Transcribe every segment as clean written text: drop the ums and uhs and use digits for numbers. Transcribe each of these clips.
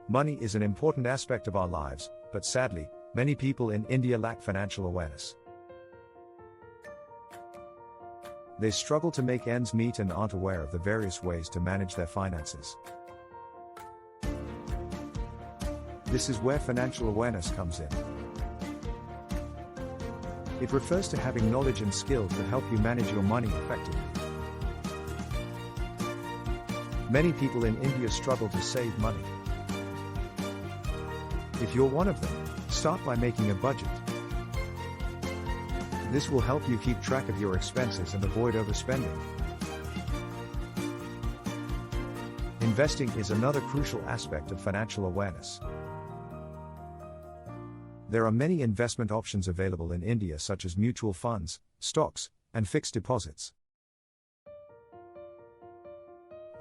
Money is an important aspect of our lives, but sadly, many people in India lack financial awareness. They struggle to make ends meet and aren't aware of the various ways to manage their finances. This is where financial awareness comes in. It refers to having knowledge and skills that help you manage your money effectively. Many people in India struggle to save money. If you're one of them, start by making a budget. This will help you keep track of your expenses and avoid overspending. Investing is another crucial aspect of financial awareness. There are many investment options available in India, such as mutual funds, stocks, and fixed deposits.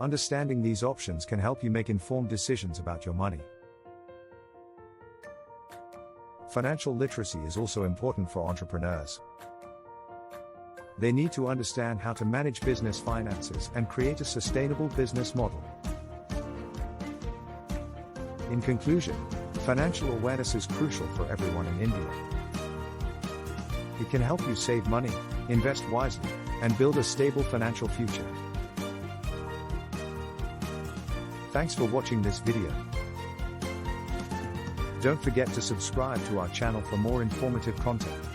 Understanding these options can help you make informed decisions about your money. Financial literacy is also important for entrepreneurs. They need to understand how to manage business finances and create a sustainable business model. In conclusion, financial awareness is crucial for everyone in India. It can help you save money, invest wisely, and build a stable financial future. Thanks for watching this video. Don't forget to subscribe to our channel for more informative content.